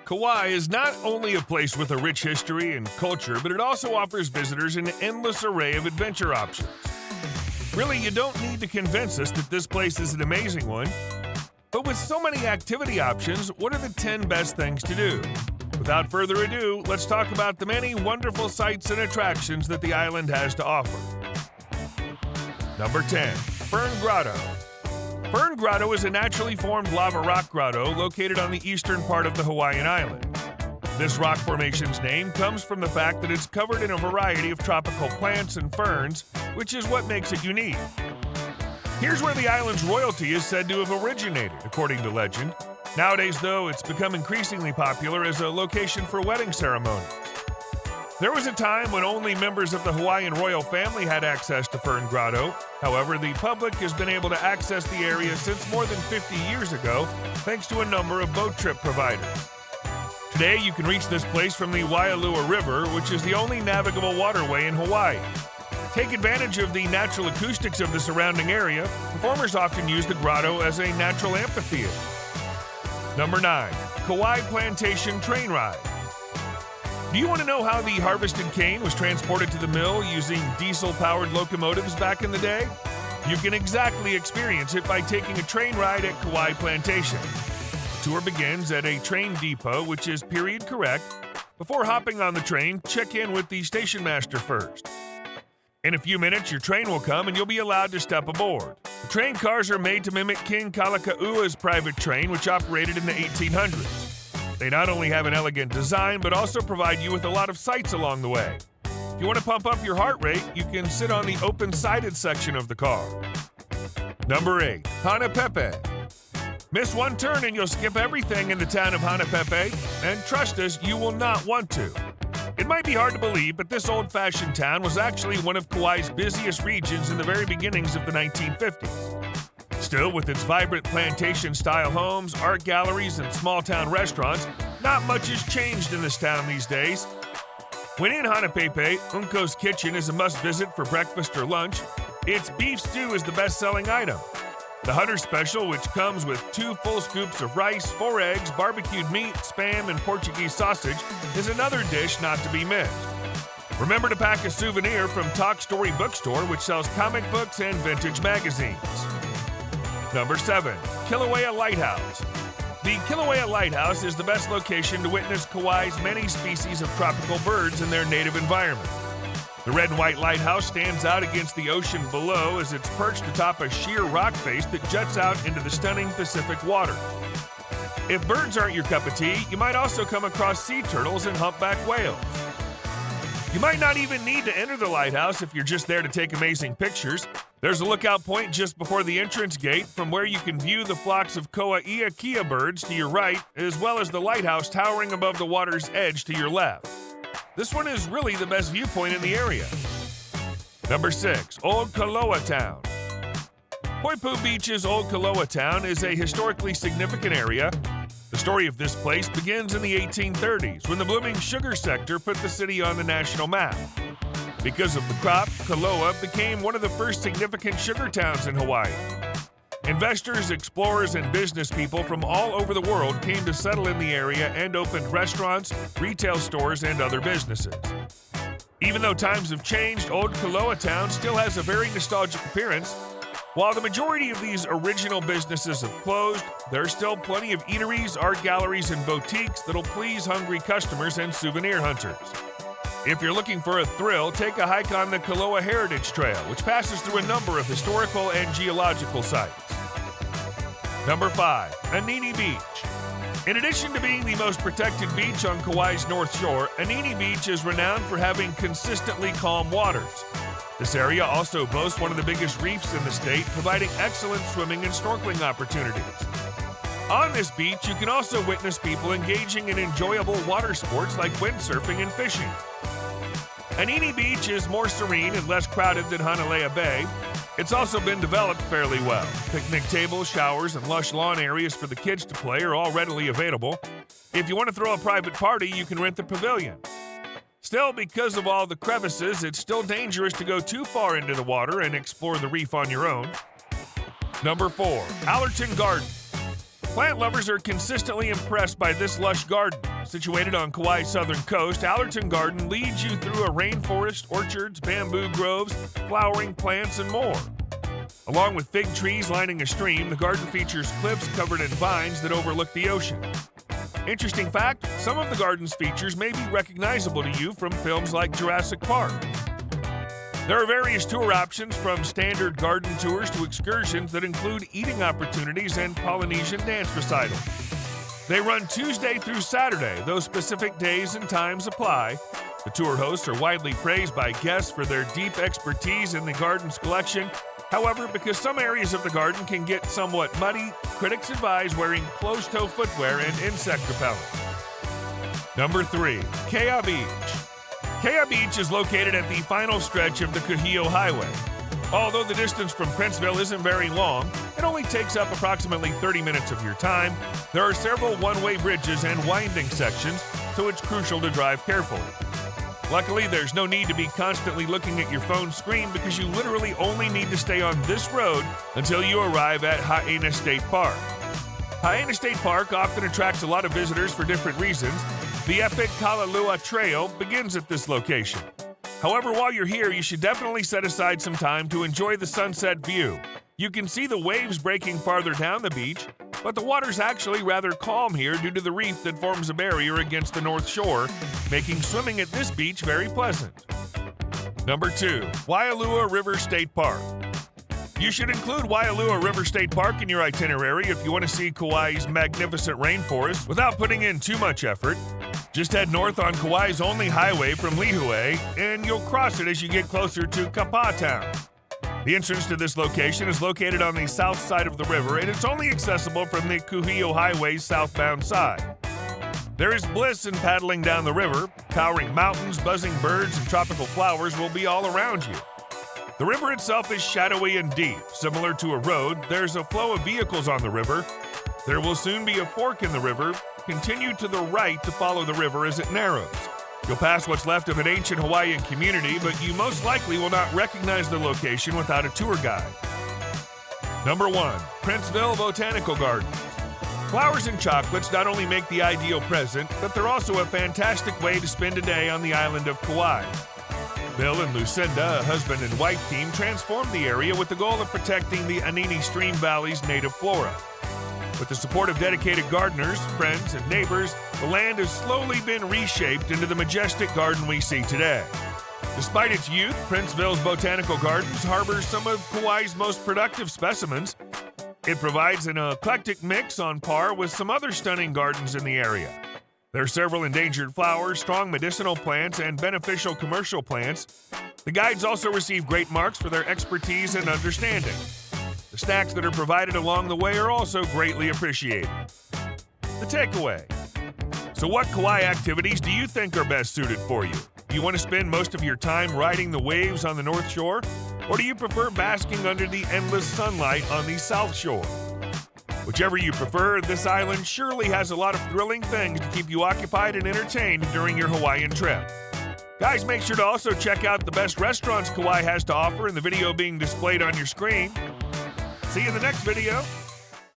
Kauai is not only a place with a rich history and culture, but it also offers visitors an endless array of adventure options. Really, you don't need to convince us that this place is an amazing one. But with so many activity options, what are the 10 best things to do? Without further ado, let's talk about the many wonderful sights and attractions that the island has to offer. Number 10. Fern Grotto. Fern Grotto is a naturally formed lava rock grotto located on the eastern part of the Hawaiian island. This rock formation's name comes from the fact that it's covered in a variety of tropical plants and ferns, which is what makes it unique. Here's where the island's royalty is said to have originated, according to legend. Nowadays, though, it's become increasingly popular as a location for wedding ceremonies. There was a time when only members of the Hawaiian royal family had access to Fern Grotto. However, the public has been able to access the area since more than 50 years ago, thanks to a number of boat trip providers. Today, you can reach this place from the Waianae River, which is the only navigable waterway in Hawaii. Take advantage of the natural acoustics of the surrounding area. Performers often use the grotto as a natural amphitheater. Number 9. Kawai Plantation Train Ride. Do you want to know how the harvested cane was transported to the mill using diesel-powered locomotives back in the day? You can exactly experience it by taking a train ride at Kawai Plantation. The tour begins at a train depot, which is period correct. Before hopping on the train, check in with the station master first. In a few minutes, your train will come and you'll be allowed to step aboard. The train cars are made to mimic King Kalakaua's private train, which operated in the 1800s. They not only have an elegant design, but also provide you with a lot of sights along the way. If you want to pump up your heart rate, you can sit on the open-sided section of the car. Number 8. Hanapepe. Miss one turn and you'll skip everything in the town of Hanapepe, and trust us, you will not want to. It might be hard to believe, but this old-fashioned town was actually one of Kauai's busiest regions in the very beginnings of the 1950s. Still, with its vibrant plantation-style homes, art galleries, and small-town restaurants, not much has changed in this town these days. When in Hanapepe, Unko's Kitchen is a must-visit for breakfast or lunch. Its beef stew is the best-selling item. The Hunter Special, which comes with 2 full scoops of rice, 4 eggs, barbecued meat, spam, and Portuguese sausage, is another dish not to be missed. Remember to pack a souvenir from Talk Story Bookstore, which sells comic books and vintage magazines. Number 7. Kilaa Lighthouse. The Kilaa Lighthouse is the best location to witness Kauai's many species of tropical birds in their native environment. The red and white lighthouse stands out against the ocean below as it's perched atop a sheer rock face that juts out into the stunning Pacific water. If birds aren't your cup of tea, you might also come across sea turtles and humpback whales. You might not even need to enter the lighthouse if you're just there to take amazing pictures. There's a lookout point just before the entrance gate from where you can view the flocks of Kauai birds to your right, as well as the lighthouse towering above the water's edge to your left. This one is really the best viewpoint in the area. Number 6. Old Kooa Town. Poipu Beach's Old Kooa Town is a historically significant area. The story of this place begins in the 1830s when the blooming sugar sector put the city on the national map. Because of the crop, Kooa became one of the first significant sugar towns in Hawaii. Investors, explorers, and business people from all over the world came to settle in the area and opened restaurants, retail stores, and other businesses. Even though times have changed, Old Kooa Town still has a very nostalgic appearance. While the majority of these original businesses have closed, there are still plenty of eateries, art galleries, and boutiques that'll please hungry customers and souvenir hunters. If you're looking for a thrill, take a hike on the Kooa Heritage Trail, which passes through a number of historical and geological sites. Number 5. Anini Beach. In addition to being the most protected beach on Kauai's North Shore, Anini Beach is renowned for having consistently calm waters. This area also boasts one of the biggest reefs in the state, providing excellent swimming and snorkeling opportunities. On this beach, you can also witness people engaging in enjoyable water sports like windsurfing and fishing. Anini Beach is more serene and less crowded than Hanalea Bay. It's also been developed fairly well. Picnic tables, showers, and lush lawn areas for the kids to play are all readily available. If you want to throw a private party, you can rent the pavilion. Still, because of all the crevices, it's still dangerous to go too far into the water and explore the reef on your own. Number 4. Allerton Garden. Plant lovers are consistently impressed by this lush garden. Situated on Kauai's southern coast, Allerton Garden leads you through a rainforest, orchards, bamboo groves, flowering plants, and more. Along with fig trees lining a stream, the garden features cliffs covered in vines that overlook the ocean. Interesting fact, some of the garden's features may be recognizable to you from films like Jurassic Park. There are various tour options, from standard garden tours to excursions that include eating opportunities and Polynesian dance recitals. They run Tuesday through Saturday, though specific days and times apply. The tour hosts are widely praised by guests for their deep expertise in the garden's collection. However, because some areas of the garden can get somewhat muddy, critics advise wearing closed-toe footwear and insect repellent. Number 3. Kilaa Beach. Kilaa Beach is located at the final stretch of the Kuhio Highway. Although the distance from Princeville isn't very long, it only takes up approximately 30 minutes of your time. There are several one-way bridges and winding sections, so it's crucial to drive carefully. Luckily, there's no need to be constantly looking at your phone screen, because you literally only need to stay on this road until you arrive at Hanapepe State Park. Hanapepe State Park often attracts a lot of visitors for different reasons. The epic Kalalua Trail begins at this location. However, while you're here, you should definitely set aside some time to enjoy the sunset view. You can see the waves breaking farther down the beach, but the water's actually rather calm here due to the reef that forms a barrier against the north shore, making swimming at this beach very pleasant. Number 2. Waianae River State Park. You should include Waianae River State Park in your itinerary if you want to see Kauai's magnificent rainforest without putting in too much effort. Just head north on Kauai's only highway from Lihue, and you'll cross it as you get closer to Kooa Town. The entrance to this location is located on the south side of the river, and it's only accessible from the Kuhio Highway's southbound side. There is bliss in paddling down the river. Towering mountains, buzzing birds, and tropical flowers will be all around you. The river itself is shadowy and deep. Similar to a road, there's a flow of vehicles on the river. There will soon be a fork in the river. Continue to the right to follow the river as it narrows. You'll pass what's left of an ancient Hawaiian community, but you most likely will not recognize the location without a tour guide. Number 1. Princeville Botanical Garden. Flowers and chocolates not only make the ideal present, but they're also a fantastic way to spend a day on the island of Kauai. Bill and Lucinda, a husband and wife team, transformed the area with the goal of protecting the Anini Stream Valley's native flora. With the support of dedicated gardeners, friends, and neighbors, the land has slowly been reshaped into the majestic garden we see today. Despite its youth, Princeville's Botanical Gardens harbors some of Kauai's most productive specimens. It provides an eclectic mix on par with some other stunning gardens in the area. There are several endangered flowers, strong medicinal plants, and beneficial commercial plants. The guides also receive great marks for their expertise and understanding. The snacks that are provided along the way are also greatly appreciated. The takeaway. So what Kauai activities do you think are best suited for you? Do you want to spend most of your time riding the waves on the North Shore? Or do you prefer basking under the endless sunlight on the South Shore? Whichever you prefer, this island surely has a lot of thrilling things to keep you occupied and entertained during your Hawaiian trip. Guys, make sure to also check out the best restaurants Kauai has to offer in the video being displayed on your screen. See you in the next video.